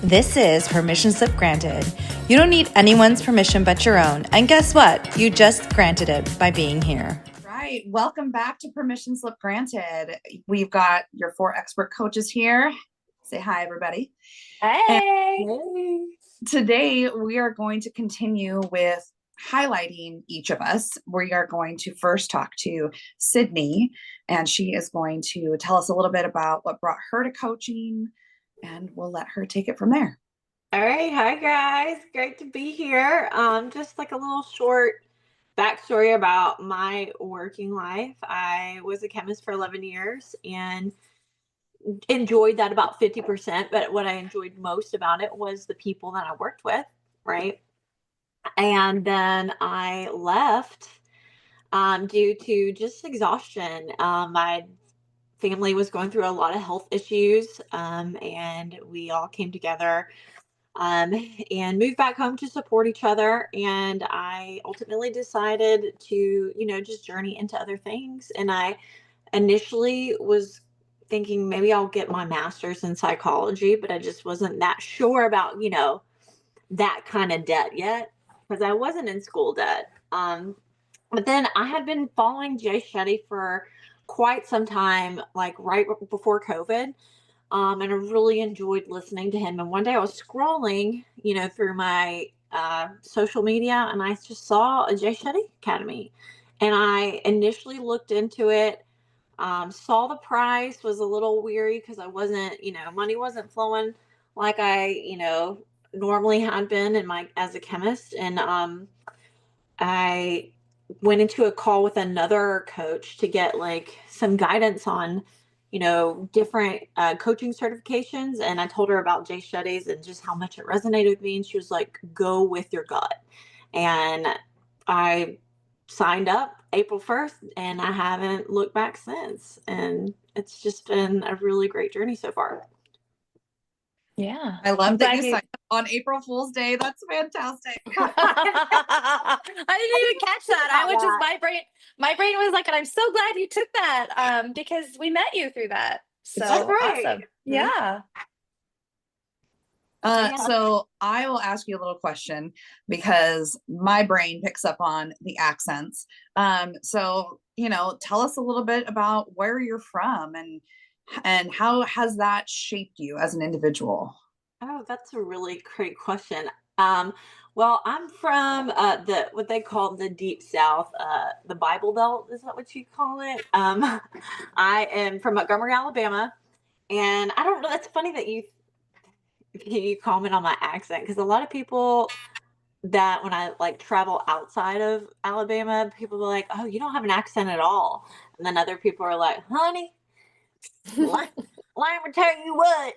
This is Permission Slip Granted. You don't need anyone's permission but your own. And guess what? You just granted it by being here. Right. Welcome back to Permission Slip Granted. We've got your 4 expert coaches here. Say hi, everybody. Hey. Today, we are going to continue with highlighting each of us. We are going to first talk to Sydney, and she is going to tell us a little bit about what brought her to coaching, and we'll let her take it from there. All right. Hi, guys. Great to be here. Just like a little short backstory about my working life. I was a chemist for 11 years and enjoyed that about 50%. But what I enjoyed most about it was the people that I worked with, right? And then I left due to just exhaustion. My family was going through a lot of health issues, and we all came together um, and moved back home to support each other. And I ultimately decided to, just journey into other things. And I initially was thinking maybe I'll get my master's in psychology, but I just wasn't that sure about, that kind of debt yet because I wasn't in school debt. But then I had been following Jay Shetty for quite some time, like right before COVID. And I really enjoyed listening to him. And one day I was scrolling, through my social media, and I just saw a Jay Shetty Academy. And I initially looked into it, saw the price, was a little weary because I wasn't, money wasn't flowing like I normally had been in my as a chemist. And I went into a call with another coach to get like some guidance on, different coaching certifications. And I told her about Jay Shetty's and just how much it resonated with me. And she was like, go with your gut. And I signed up April 1st and I haven't looked back since. And it's just been a really great journey so far. Yeah. I love that you signed up on April Fool's Day. That's fantastic. I didn't even catch that. I was just my brain was like, and I'm so glad you took that because we met you through that. So awesome. Yeah. So I will ask you a little question because my brain picks up on the accents. So tell us a little bit about where you're from and how has that shaped you as an individual? Oh, that's a really great question. Well, I'm from the what they call the Deep South, the Bible Belt. Is that what you call it? I am from Montgomery, Alabama, and I don't know. It's funny that you comment on my accent because a lot of people that when I like travel outside of Alabama, people are like, "Oh, you don't have an accent at all," and then other people are like, "Honey, let me tell you what."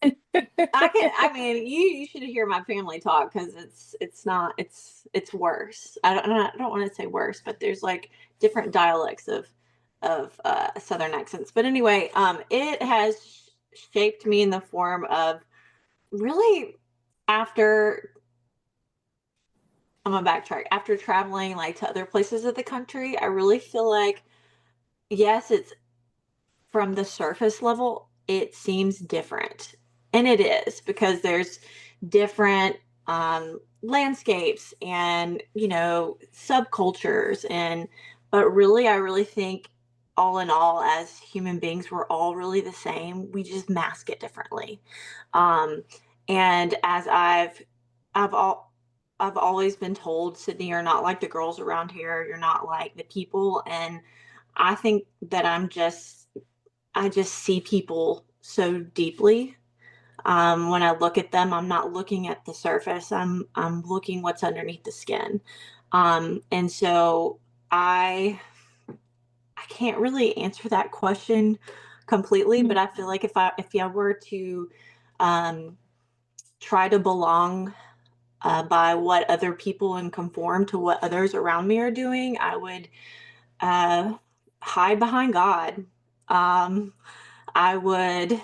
I mean, you should hear my family talk because it's worse. I don't want to say worse, but there's like different dialects of Southern accents. But anyway, it has shaped me in the form of really after I'm gonna backtrack after traveling like to other places of the country. I really feel like yes, it's from the surface level, it seems different. And it is because there's different landscapes and, subcultures. But really, I really think all in all, as human beings, we're all really the same. We just mask it differently. Um, and as I've all, I've always been told, Sydney, you're not like the girls around here. You're not like the people. And I think that I just see people so deeply. When I look at them, I'm not looking at the surface. I'm looking what's underneath the skin. And so I can't really answer that question completely, but I feel like if I were to um, try to belong by what other people and conform to what others around me are doing, I would uh, hide behind God. Um, I would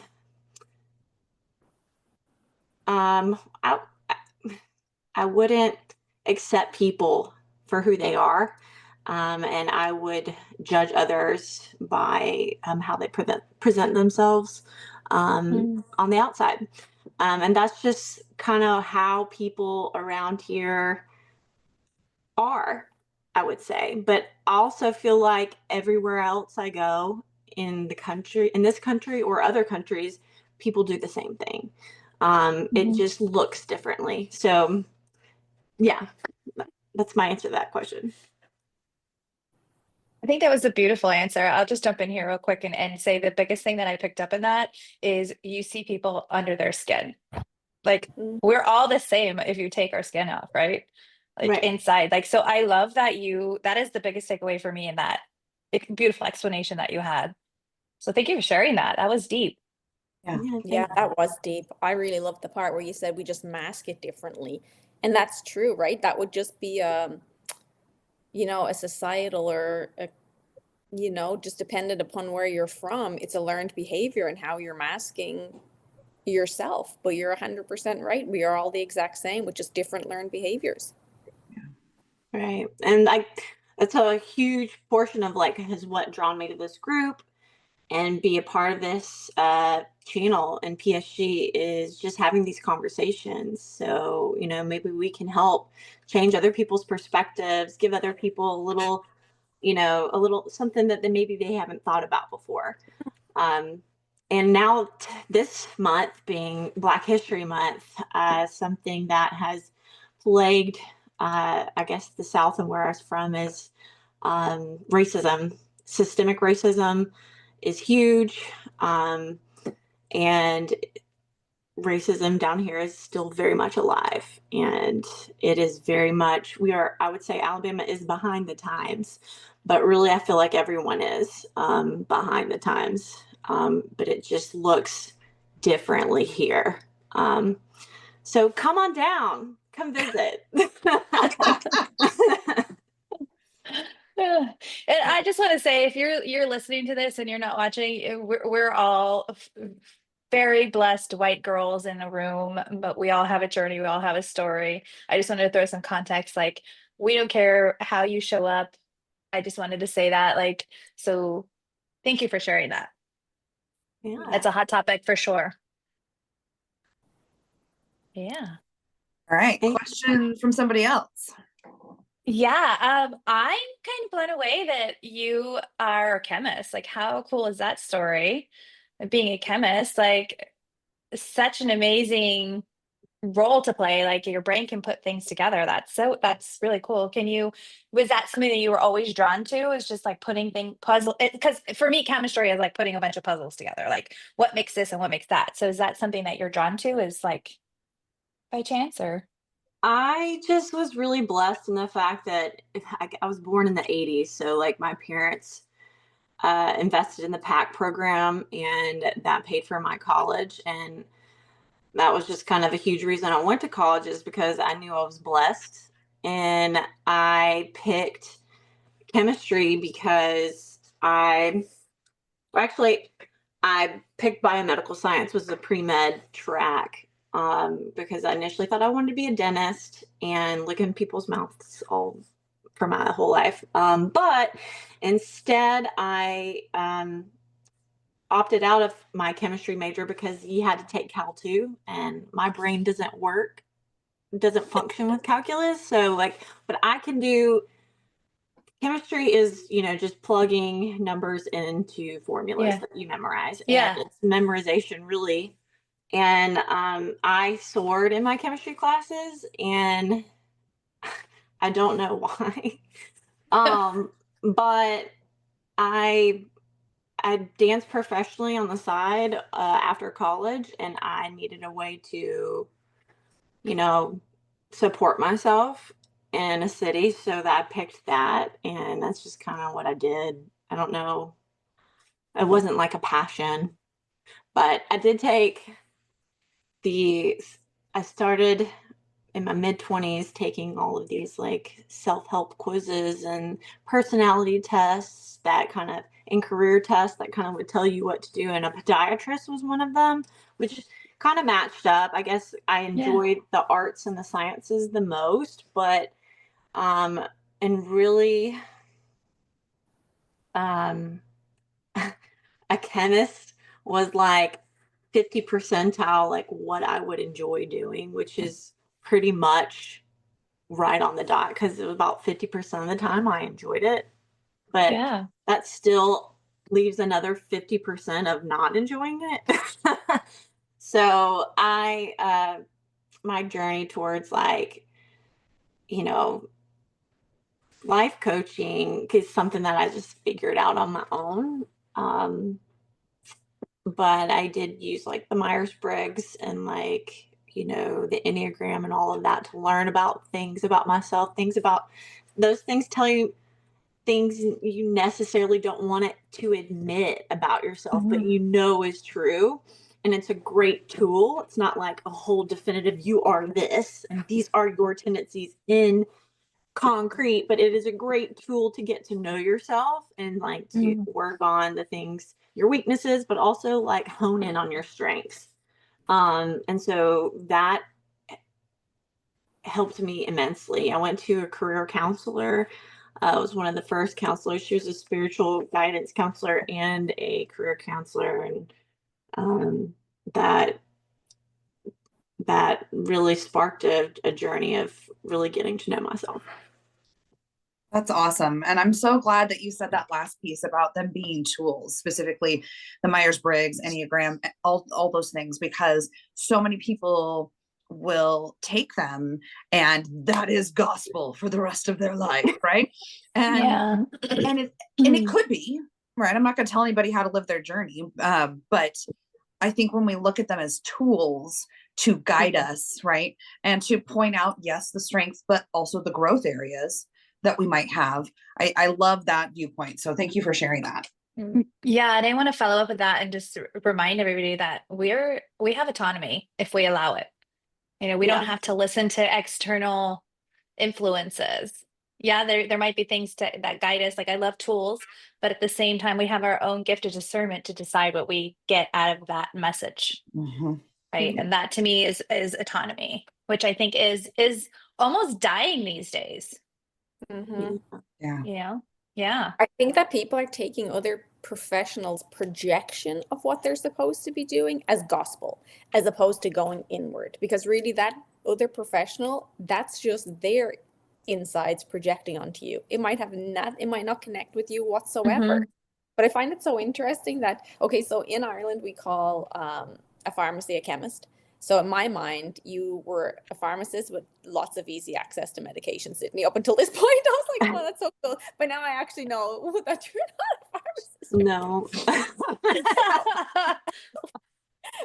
um I I wouldn't accept people for who they are. And I would judge others by how they present themselves on the outside. And that's just kind of how people around here are, I would say. But I also feel like everywhere else I go in this country or other countries, people do the same thing. It just looks differently. So, yeah, that's my answer to that question. I think that was a beautiful answer. I'll just jump in here real quick and say the biggest thing that I picked up in that is you see people under their skin. Like we're all the same if you take our skin off, right? Like Right. inside. Like so I love that that is the biggest takeaway for me in that beautiful explanation that you had. So thank you for sharing that. That was deep. Yeah. Yeah, that was deep. I really loved the part where you said we just mask it differently. And that's true, right? That would just be a societal or just dependent upon where you're from. It's a learned behavior and how you're masking yourself. But you're 100% right. We are all the exact same with just different learned behaviors. Right. And that's a huge portion of like has what drawn me to this group and be a part of this channel and PSG is just having these conversations. So, maybe we can help change other people's perspectives, give other people a little something that maybe they haven't thought about before. And now this month being Black History Month, something that has plagued, I guess, the South and where I was from is racism. Systemic racism is huge. And racism down here is still very much alive. And it is very much, I would say Alabama is behind the times, but really I feel like everyone is behind the times. But it just looks differently here. So come on down, come visit. Yeah. And I just want to say, if you're listening to this and you're not watching, we're all very blessed white girls in a room, but we all have a journey, we all have a story. I just wanted to throw some context, like we don't care how you show up. I just wanted to say that, like, so thank you for sharing that. Yeah. That's a hot topic for sure. Yeah. All right. Question from somebody else. Yeah, I'm kind of blown away that you are a chemist. Like, how cool is that story? Being a chemist, like, such an amazing role to play. Like, your brain can put things together. That's really cool. Was that something that you were always drawn to? Is just like putting puzzle? Because for me, chemistry is like putting a bunch of puzzles together. Like, what makes this and what makes that? So, is that something that you're drawn to? Is like by chance or? I just was really blessed in the fact that I was born in the 80s. So, like, my parents invested in the PAC program and that paid for my college. And that was just kind of a huge reason I went to college is because I knew I was blessed. And I picked chemistry because actually, I picked biomedical science was a pre-med track because I initially thought I wanted to be a dentist and look in people's mouths all for my whole life. But instead, I opted out of my chemistry major because you had to take Cal 2 and my brain doesn't function with calculus. So like, but I can do chemistry is, just plugging numbers into formulas Yeah. that you memorize, and Yeah. it's memorization really. And I soared in my chemistry classes, and I don't know why. But I I danced professionally on the side after college, and I needed a way to, you know, support myself in a city, so that I picked that, and that's just kind of what I did. I don't know. It wasn't like a passion, but I did take the. I started in my mid 20s taking all of these like self-help quizzes and personality tests that kind of and career tests that kind of would tell you what to do, and a podiatrist was one of them, which kind of matched up. I guess I Yeah. enjoyed the arts and the sciences the most, but and really um a chemist was like 50 percentile, like what I would enjoy doing, which is pretty much right on the dot, because it was about 50% of the time I enjoyed it. But Yeah. that still leaves another 50% of not enjoying it. So my journey towards like, you know, life coaching is something that I just figured out on my own. But I did use like the Myers-Briggs and like, the Enneagram and all of that to learn about things about myself, those things tell you things you necessarily don't want it to admit about yourself, but is true. And it's a great tool. It's not like a whole definitive, you are this, and these are your tendencies in concrete, but it is a great tool to get to know yourself and like to work on the things, your weaknesses, but also like hone in on your strengths. And so that helped me immensely. I went to a career counselor. I was one of the first counselors. She was a spiritual guidance counselor and a career counselor, and that really sparked a journey of really getting to know myself. That's awesome. And I'm so glad that you said that last piece about them being tools, specifically the Myers-Briggs, Enneagram, all those things, because so many people will take them and that is gospel for the rest of their life, right? And Yeah. and it could be, right? I'm not going to tell anybody how to live their journey, but I think when we look at them as tools to guide us, right, and to point out, yes, the strengths, but also the growth areas that we might have. I love that viewpoint. So thank you for sharing that. Yeah, and I want to follow up with that and just remind everybody that we have autonomy if we allow it. We don't have to listen to external influences. Yeah, there might be things that guide us. Like I love tools, but at the same time, we have our own gift of discernment to decide what we get out of that message. Right. And that to me is autonomy, which I think is almost dying these days. Yeah. Yeah. I think that people are taking other professionals' projection of what they're supposed to be doing as gospel, as opposed to going inward. Because really, that other professional, that's just their insides projecting onto you. It might not connect with you whatsoever. But I find it so interesting that, okay, so in Ireland, we call a pharmacy a chemist. So in my mind, you were a pharmacist with lots of easy access to medication, Sydney. Up until this point, I was like, "Oh, that's so cool." But now I actually know that you're not a pharmacist. No.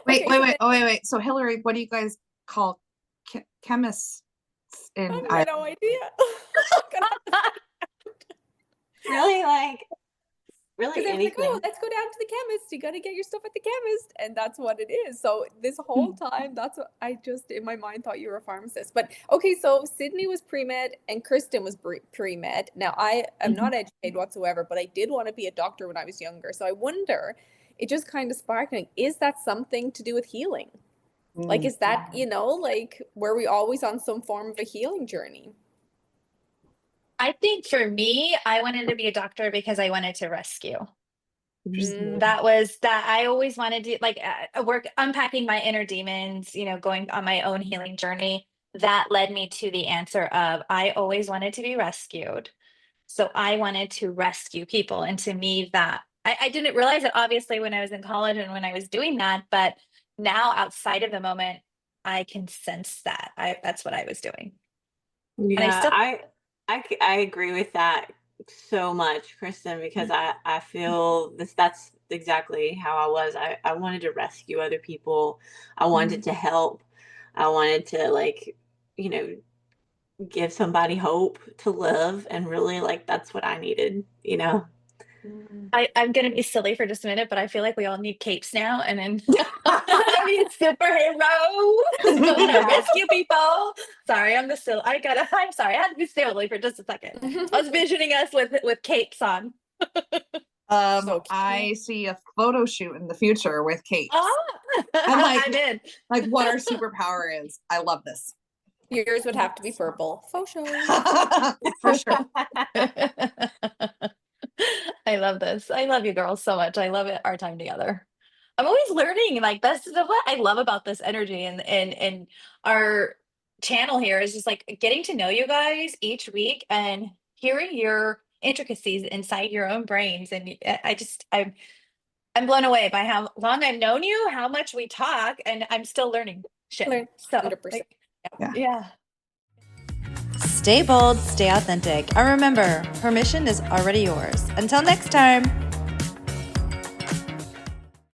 Wait. So Hillary, what do you guys call chemists in I have no idea. Really, like, really anything. Like, oh, anything. let's go down to the chemist. You got to get your stuff at the chemist. And that's what it is. So this whole time, that's what I just, in my mind, thought you were a pharmacist. But okay, so Sydney was pre-med and Kristen was pre-med. Now, I am not educated whatsoever, but I did want to be a doctor when I was younger. So I wonder, it just kind of sparking, is that something to do with healing? Like, is that, like, were we always on some form of a healing journey? I think for me, I wanted to be a doctor because I wanted to rescue. That I always wanted to like work unpacking my inner demons, going on my own healing journey. That led me to the answer of I always wanted to be rescued. So I wanted to rescue people. And to me, that I didn't realize it obviously when I was in college and when I was doing that, but now outside of the moment, I can sense that that's what I was doing. Yeah, I agree with that so much, Kristen, because I feel that's exactly how I was. I wanted to rescue other people. I wanted to help. I wanted to like, give somebody hope to live, and really like that's what I needed. I'm gonna be silly for just a minute, but I feel like we all need capes now, and then I need superheroes going to rescue people. Sorry, I'm sorry, I had to be silly for just a second. I was visioning us with capes on. I see a photo shoot in the future with Kate. I'm in. Like what our superpower is. I love this. Yours would have to be purple. Faux show. For sure. I love this. I love you girls so much. I love it. Our time together. I'm always learning. Like this is what I love about this energy and our channel here is just like getting to know you guys each week and hearing your intricacies inside your own brains. And I'm blown away by how long I've known you, how much we talk, and I'm still learning shit. Learn So 100%. yeah. Stay bold, stay authentic, and remember, permission is already yours. Until next time.